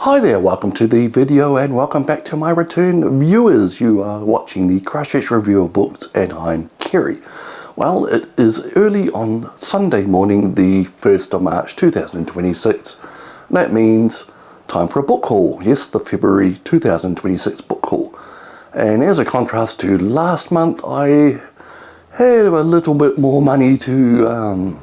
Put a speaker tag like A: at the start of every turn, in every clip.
A: Hi there, welcome to the video and welcome back to my return viewers. You are watching the Christchurch Review of Books and I'm Curie. Well, it is early on Sunday morning, the 1st of March 2026. That means time for a book haul. Yes, the February 2026 book haul. And as a contrast to last month, I had a little bit more money to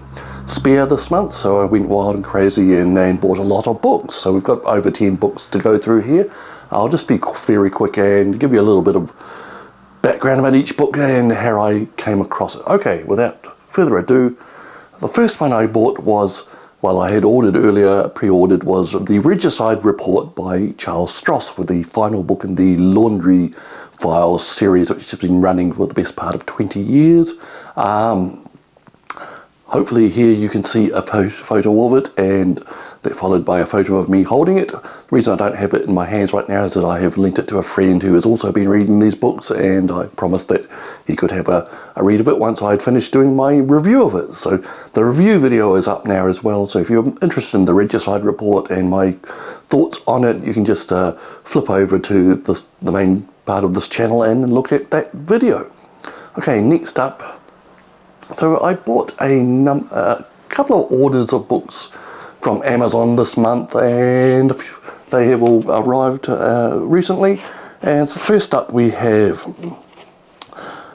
A: spare this month, so I went wild and crazy and bought a lot of books. So we've got over 10 books to go through here. I'll just be very quick and give you a little bit of background about each book and how I came across it. Okay, without further ado, the first one I bought was, well, I had ordered earlier, pre-ordered, was the Regicide Report by Charles Stross, with the final book in the Laundry Files series, which has been running for the best part of 20 years. Hopefully here you can see a photo of it, and that followed by a photo of me holding it. The reason I don't have it in my hands right now is that I have lent it to a friend who has also been reading these books, and I promised that he could have a read of it once I had finished doing my review of it. So the review video is up now as well, so if you're interested in the Regicide Report and my thoughts on it, you can just flip over to the main part of this channel and look at that video. Okay, next up. So I bought a couple of orders of books from Amazon this month, and they have all arrived recently. And so first up we have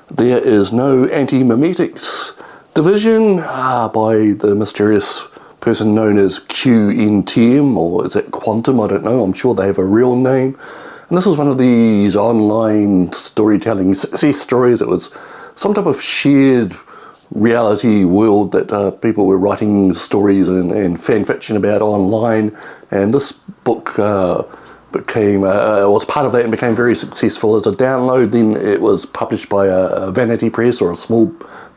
A: There Is No Anti-Memetics Division by the mysterious person known as QNTM, or is it Quantum? I don't know. I'm sure they have a real name. And this is one of these online storytelling success stories. It was some type of shared reality world that people were writing stories and fan fiction about online, and this book was part of that and became very successful as a download. Then it was published by a vanity press or a small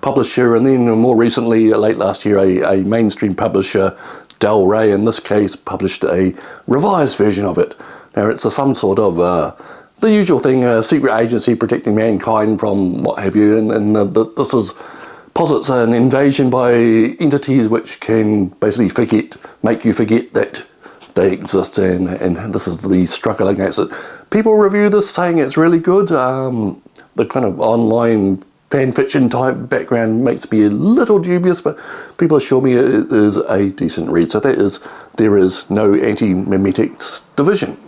A: publisher, and then more recently, late last year, a mainstream publisher, Del Rey in this case, published a revised version of it. Now it's some sort of the usual thing, a secret agency protecting mankind from what have you, and this is posits an invasion by entities which can basically make you forget that they exist, and this is the struggle against it. People review this saying it's really good. The kind of online fan fiction type background makes me a little dubious, but people assure me it is a decent read. So There Is No Anti-Memetics Division.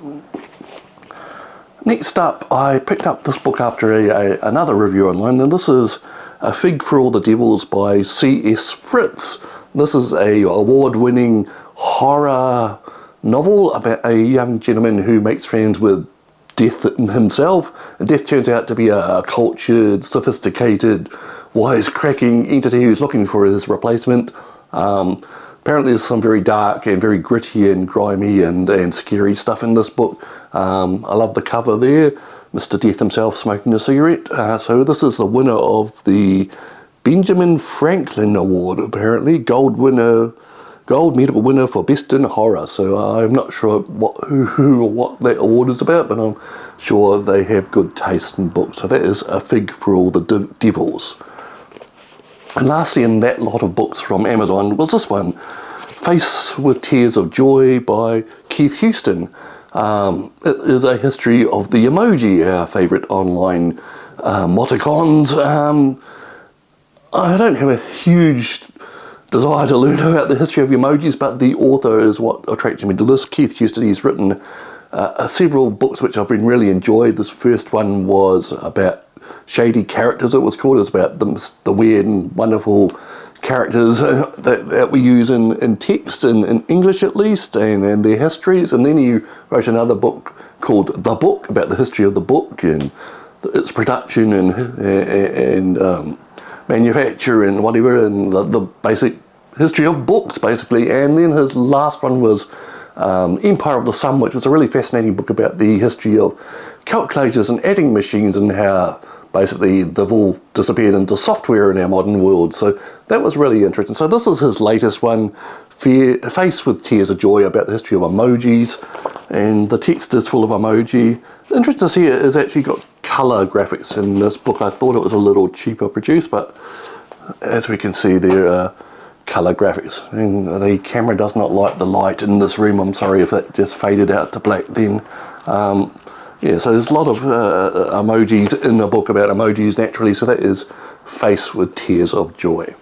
A: Next up, I picked up this book after another review online, and this is A Fig for All the Devils by C.S. Fritz. This is a award-winning horror novel about a young gentleman who makes friends with death himself. And death turns out to be a cultured, sophisticated, wisecracking entity who's looking for his replacement. Apparently there's some very dark and very gritty and grimy and scary stuff in this book. I love the cover there. Mr. Death himself smoking a cigarette. So this is the winner of the Benjamin Franklin Award, apparently. Gold medal winner for Best in Horror. So I'm not sure who or what that award is about, but I'm sure they have good taste in books. So that is A Fig for All the Devils. And lastly in that lot of books from Amazon was this one, Face with Tears of Joy by Keith Houston. It is a history of the emoji, our favourite online emoticons. I don't have a huge desire to learn about the history of emojis, but the author is what attracted me to this. Keith Houston, he's written several books which I've been really enjoyed. This first one was about Shady Characters, it was called. It's about the weird and wonderful characters that we use in text, in English at least, and their histories. And then he wrote another book called The Book, about the history of the book and its production and manufacture and whatever, and the basic history of books basically. And then his last one was Empire of the Sun, which was a really fascinating book about the history of calculators and adding machines and how basically they've all disappeared into software in our modern world. So that was really interesting. So this is his latest one, Face with Tears of Joy, about the history of emojis, and the text is full of emoji. Interesting to see it has actually got colour graphics in this book. I thought it was a little cheaper produced, but as we can see there, colour graphics, and the camera does not like the light in this room. I'm sorry if it just faded out to black then. Yeah, so there's a lot of emojis in the book about emojis naturally, so that is Face with Tears of Joy.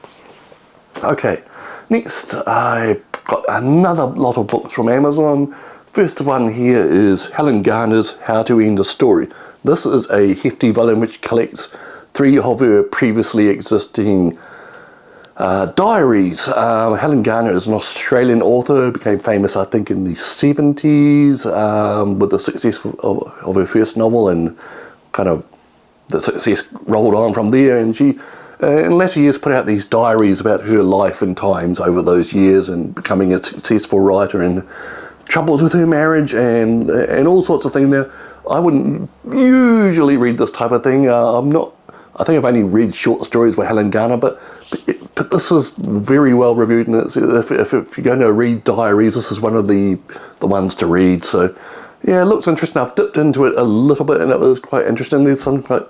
A: Okay, next I got another lot of books from Amazon. First one here is Helen Garner's How to End a Story. This is a hefty volume which collects 3 of her previously existing diaries. Helen Garner is an Australian author, became famous I think in the 70s with the success of her first novel, and kind of the success rolled on from there, and she in latter years put out these diaries about her life and times over those years, and becoming a successful writer, and troubles with her marriage and all sorts of things. Now, I wouldn't usually read this type of thing. I think I've only read short stories by Helen Garner, but this is very well reviewed, and it's, if you're going to read diaries, this is one of the ones to read. So yeah, it looks interesting. I've dipped into it a little bit and it was quite interesting. There's some quite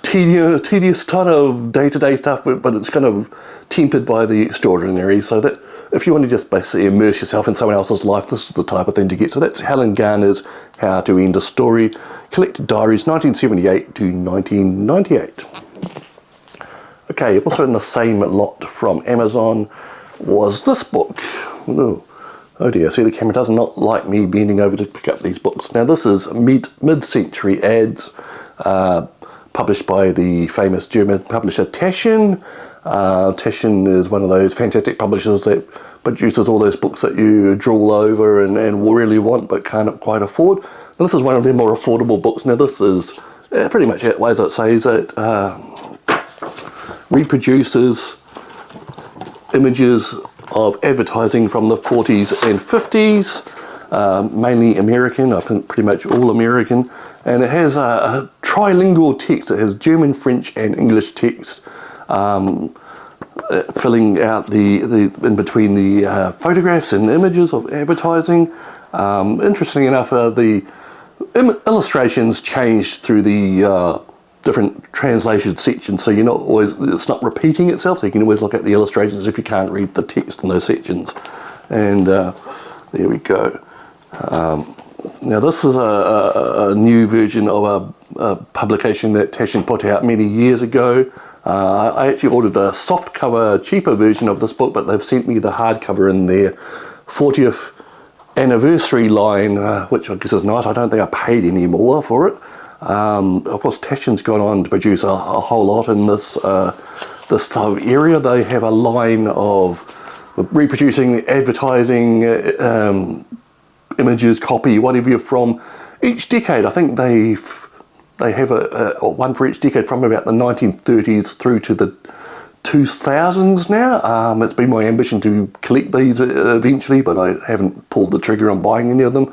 A: tedious kind of day-to-day stuff, but it's kind of tempered by the extraordinary, so that if you want to just basically immerse yourself in someone else's life, this is the type of thing to get. So that's Helen Garner's How to End a Story, collected diaries 1978 to 1998. Okay, also in the same lot from Amazon was this book. Oh dear, see, the camera does not like me bending over to pick up these books. Now this is Mid-Century Ads, published by the famous German publisher Taschen. Taschen is one of those fantastic publishers that produces all those books that you drool over and really want but can't quite afford. And this is one of their more affordable books. Now this is pretty much it, as it says, it reproduces images of advertising from the 40s and 50s, mainly American, I think pretty much all American, and it has a trilingual text. It has German, French and English text, filling out the in between the photographs and images of advertising. Interesting enough, the illustrations changed through the different translation sections, so you're not always, it's not repeating itself, so you can always look at the illustrations if you can't read the text in those sections. And there we go. Now this is a new version of a publication that Taschen put out many years ago. I actually ordered a soft cover, cheaper version of this book, but they've sent me the hardcover in their 40th anniversary line, which I guess is nice. I don't think I paid any more for it. Of course, Taschen's gone on to produce a whole lot in this this type of area. They have a line of reproducing advertising, images, copy, whatever, from each decade. I think they have a one for each decade from about the 1930s through to the 2000s now. It's been my ambition to collect these eventually, but I haven't pulled the trigger on buying any of them.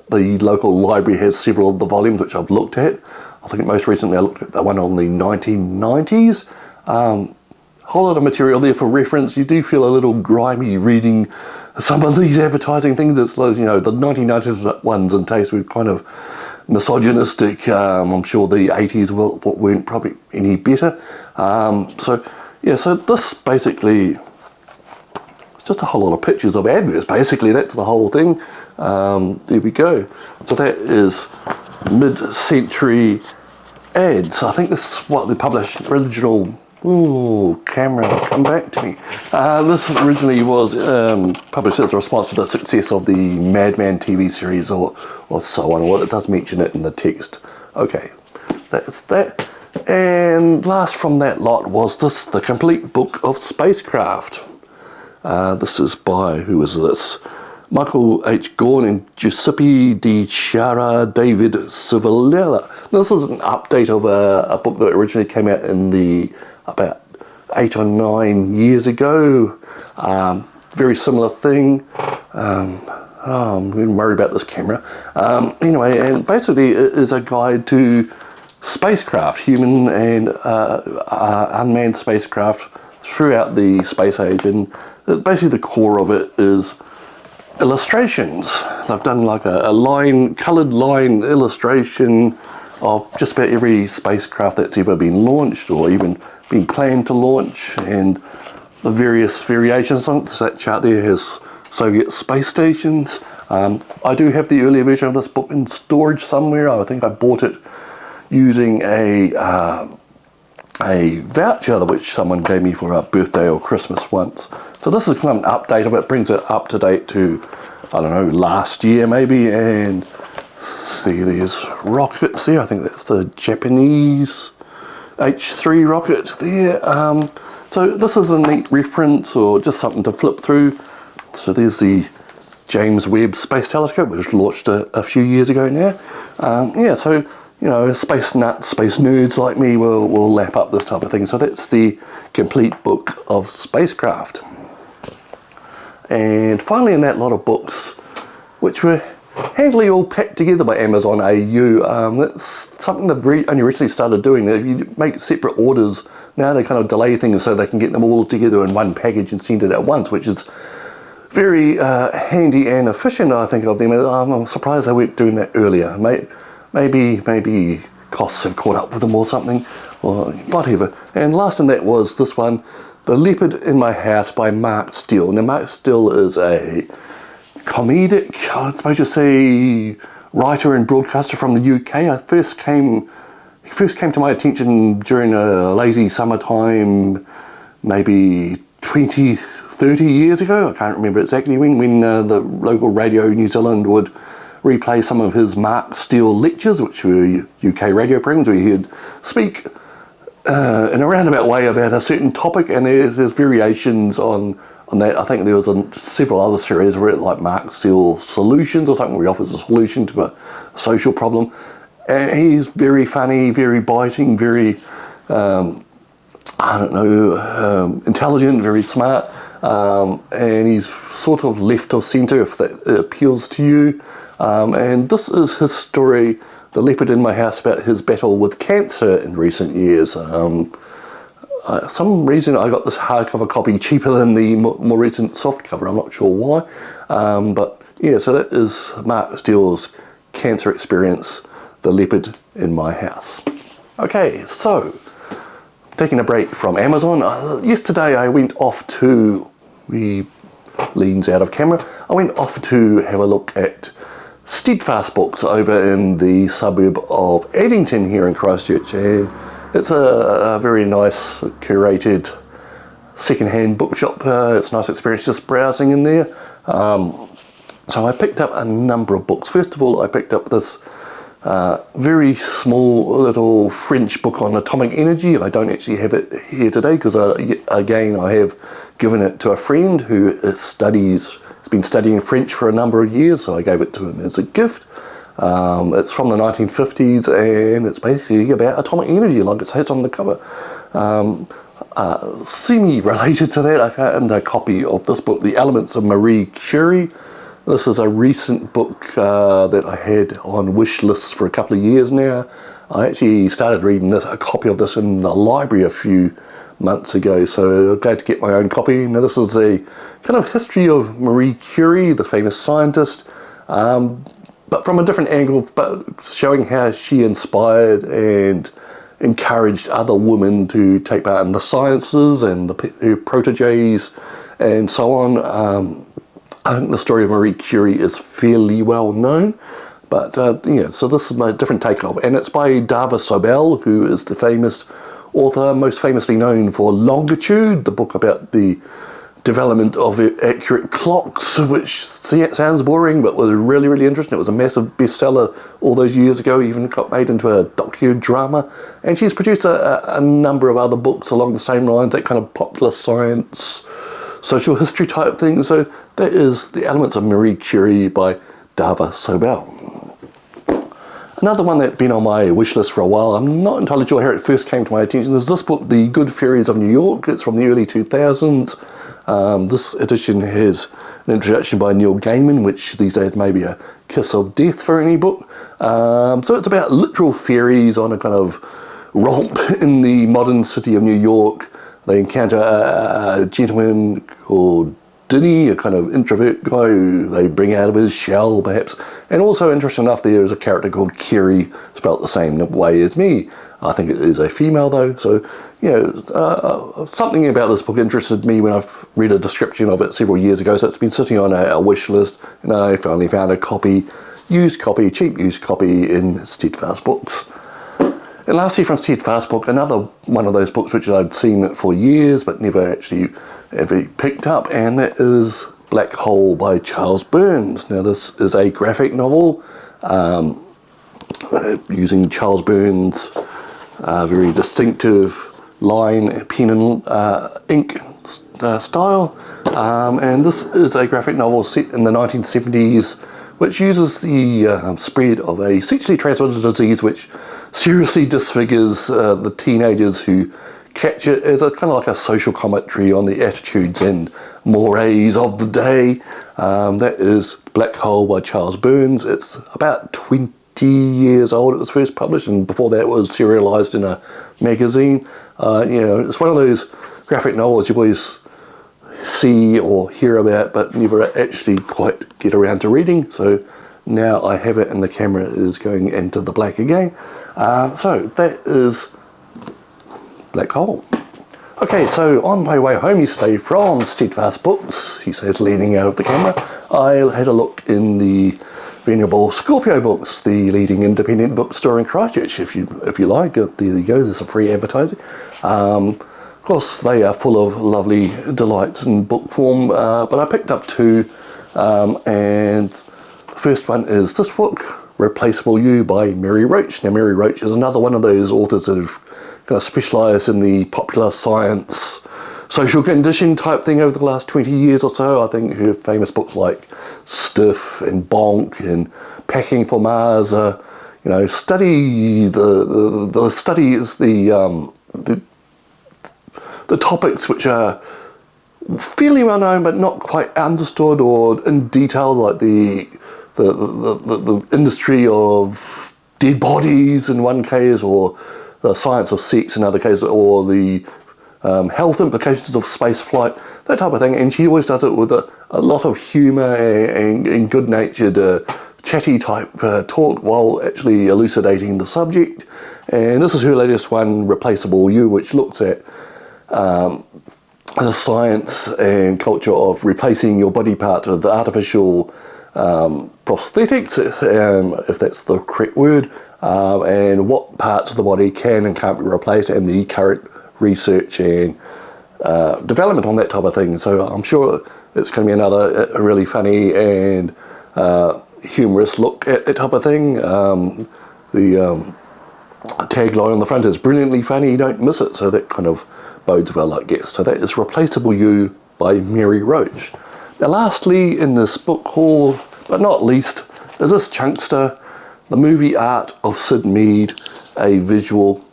A: The local library has several of the volumes which I've looked at. I think most recently I looked at the one on the 1990s. Whole lot of material there for reference. You do feel a little grimy reading some of these advertising things. It's like, you know, the 1990s ones in taste were kind of misogynistic. I'm sure the 80s weren't probably any better. So yeah, so this basically, it's just a whole lot of pictures of adverts, basically. That's the whole thing. There we go. So that is Mid-Century Ads. I think this is what they published original. Ooh, camera, come back to me. This originally was published as a response to the success of the Mad Men TV series or so on. Well, it does mention it in the text. Okay, that's that. And last from that lot was this, the complete book of Spacecraft. This is by, who is this? Michael H. Gorn and Giuseppe Di Chiara David Civilella. This is an update of a book that originally came out in the about 8 or 9 years ago. Very similar thing. I'm worried about this camera. Anyway, and basically it is a guide to spacecraft, human and unmanned spacecraft throughout the space age, and basically the core of it is illustrations. They've done like a line, coloured line illustration of just about every spacecraft that's ever been launched or even been planned to launch, and the various variations on it. That chart there has Soviet space stations. I do have the earlier version of this book in storage somewhere. I think I bought it using a voucher which someone gave me for a birthday or Christmas once. So this is kind of an update of it, brings it up to date to, I don't know, last year maybe. And see, there's rockets there. I think that's the Japanese H3 rocket there. So this is a neat reference, or just something to flip through. So there's the James Webb Space Telescope, which was launched a few years ago now. Yeah, so, you know, space nuts, space nerds like me will lap up this type of thing. So that's the complete book of Spacecraft. And finally, in that lot of books, which were handily all packed together by Amazon AU, that's something they've only recently started doing. If you make separate orders, now they kind of delay things so they can get them all together in one package and send it at once, which is very handy and efficient, I think, of them. I'm surprised they weren't doing that earlier. Maybe costs have caught up with them or something, or whatever. And last in that was this one, The Leopard In My House by Mark Steele. Now, Mark Steele is a comedic, I suppose you say, writer and broadcaster from the UK. He first came to my attention during a lazy summertime, maybe 20, 30 years ago. I can't remember exactly when the local Radio New Zealand would replay some of his Mark Steele lectures, which were UK radio programs where he'd speak in a roundabout way about a certain topic, and there's variations on that. I think there was several other series where like Mark Steele Solutions or something, where he offers a solution to a social problem. And he's very funny, very biting, very, intelligent, very smart. And he's sort of left of centre if that appeals to you. And this is his story, The Leopard In My House, about his battle with cancer in recent years. Some reason I got this hardcover copy cheaper than the more recent softcover. I'm not sure why. But yeah, so that is Mark Steele's cancer experience, The Leopard In My House. Okay, so taking a break from Amazon. Yesterday I went off to, leans out of camera, I went off to have a look at Steadfast Books over in the suburb of Addington here in Christchurch. And it's a very nice curated second-hand bookshop. It's a nice experience just browsing in there. So I picked up a number of books. First of all, I picked up this very small little French book on atomic energy. I don't actually have it here today because again I have given it to a friend who has been studying French for a number of years, so I gave it to him as a gift. It's from the 1950s and it's basically about atomic energy, like it says on the cover. Semi-related to that, I found a copy of this book, The Elements of Marie Curie. This is a recent book that I had on wish lists for a couple of years now. I actually started reading a copy of this in the library a few months ago, so glad to get my own copy. Now this is a kind of history of Marie Curie, the famous scientist, but from a different angle, but showing how she inspired and encouraged other women to take part in the sciences and her proteges and so on. I think the story of Marie Curie is fairly well known, but yeah, so this is my different take of it. And it's by Dava Sobel, who is the famous author, most famously known for Longitude, the book about the development of accurate clocks, which sounds boring, but was really, really interesting. It was a massive bestseller all those years ago, even got made into a docudrama. And she's produced a number of other books along the same lines, that kind of popular science, social history type thing. So that is The Elements of Marie Curie by Dava Sobel. Another one that's been on my wish list for a while, I'm not entirely sure how it first came to my attention, is this book, The Good Fairies of New York. It's from the early 2000s. This edition has an introduction by Neil Gaiman, which these days may be a kiss of death for any book. So it's about literal fairies on a kind of romp in the modern city of New York. They encounter a gentleman called Dinny, a kind of introvert guy who they bring out of his shell, perhaps. And also, interesting enough, there is a character called Curie, spelled the same way as me. I think it is a female, though. So, you know, something about this book interested me when I've read a description of it several years ago. So it's been sitting on a wish list, and I finally found a copy, cheap used copy in Steadfast Books. And lastly, from Steadfast Book, another one of those books which I'd seen for years but never actually ever picked up, and that is Black Hole by Charles Burns. Now, this is a graphic novel using Charles Burns' very distinctive line, pen and ink style. And this is a graphic novel set in the 1970s, which uses the spread of a sexually transmitted disease which seriously disfigures the teenagers who catch it as a kind of like a social commentary on the attitudes and mores of the day. That is Black Hole by Charles Burns. It's about 20 years old. It was first published, and before that it was serialized in a magazine. You know, it's one of those graphic novels you always see or hear about but never actually quite get around to reading. So now I have it and the camera is going into the black again. So that is Black Hole. Okay, so on my way home yesterday from Steadfast Books, he says, leaning out of the camera, I had a look in the venerable Scorpio Books, the leading independent bookstore in Christchurch. If you like, there you go, there's a free advertising. Of course, they are full of lovely delights in book form, but I picked up two, and the first one is this book, Replaceable You by Mary Roach. Now, Mary Roach is another one of those authors that have kind of specialised in the popular science, social condition type thing over the last 20 years or so. I think her famous books like Stiff and Bonk and Packing for Mars, you know, study the studies the topics which are fairly well known but not quite understood or in detail, like the industry of dead bodies in one case, or the science of sex in other cases, or the health implications of space flight, that type of thing. And she always does it with a lot of humour and good-natured chatty type talk while actually elucidating the subject. And this is her latest one, Replaceable You, which looks at the science and culture of replacing your body parts with artificial prosthetics, if that's the correct word, and what parts of the body can and can't be replaced, and the current research and development on that type of thing. So I'm sure it's going to be another really funny and humorous look at that type of thing. The tagline on the front is brilliantly funny, don't miss it, so that kind of bodes well, I guess. So that is Replaceable You by Mary Roach. Now, lastly in this book haul, but not least, is this chunkster, The Movie Art of Sid Mead, a visual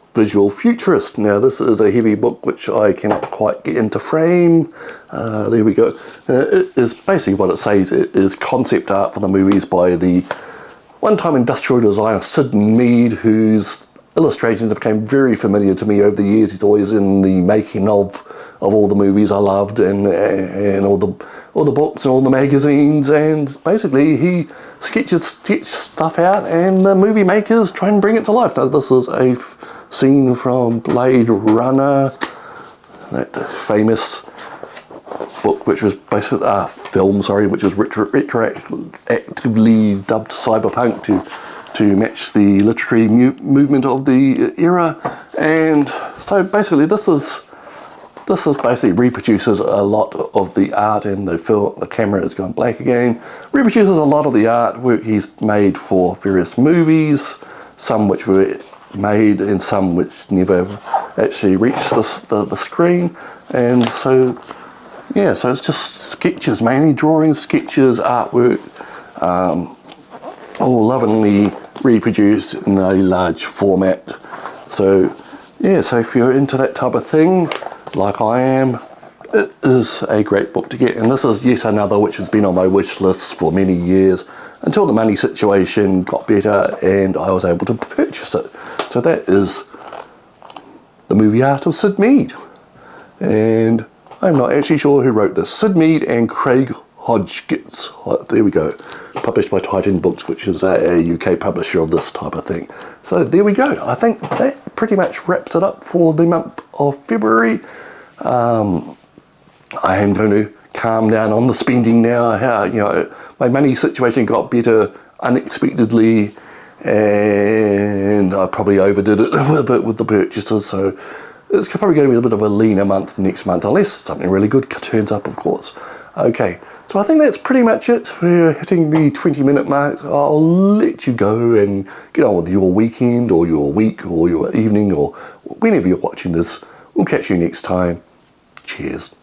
A: futurist. Now, this is a heavy book which I cannot quite get into frame. There we go. It is basically what it says. It is concept art for the movies by the one-time industrial designer Sid Mead, whose illustrations became very familiar to me over the years. He's always in the making of all the movies I loved, and all the books and all the magazines, and basically he sketches stuff out and the movie makers try and bring it to life. Now, this is a scene from Blade Runner, that famous book which was basically film, which was retroactively dubbed cyberpunk to match the literary movement of the era. And so basically this basically reproduces a lot of the art, and the camera has gone black again, reproduces a lot of the artwork he's made for various movies, some which were made and some which never actually reached the screen. And so yeah, so it's just sketches, mainly drawings, sketches, artwork, all lovingly reproduced in a large format. So yeah, so if you're into that type of thing, like I am, it is a great book to get. And this is yet another which has been on my wish list for many years, until the money situation got better and I was able to purchase it. So that is The Movie Art of Sid Mead. And I'm not actually sure who wrote this. Sid Mead and Craig Hodgkins. There we go. Published by Titan Books, which is a UK publisher of this type of thing. So there we go. I think that pretty much wraps it up for the month of February. I am going to calm down on the spending now. You know, my money situation got better unexpectedly, and I probably overdid it a bit with the purchases. So it's probably going to be a bit of a leaner month next month, unless something really good turns up, of course. Okay, so I think that's pretty much it. We're hitting the 20-minute mark. So I'll let you go and get on with your weekend or your week or your evening or whenever you're watching this. We'll catch you next time. Cheers.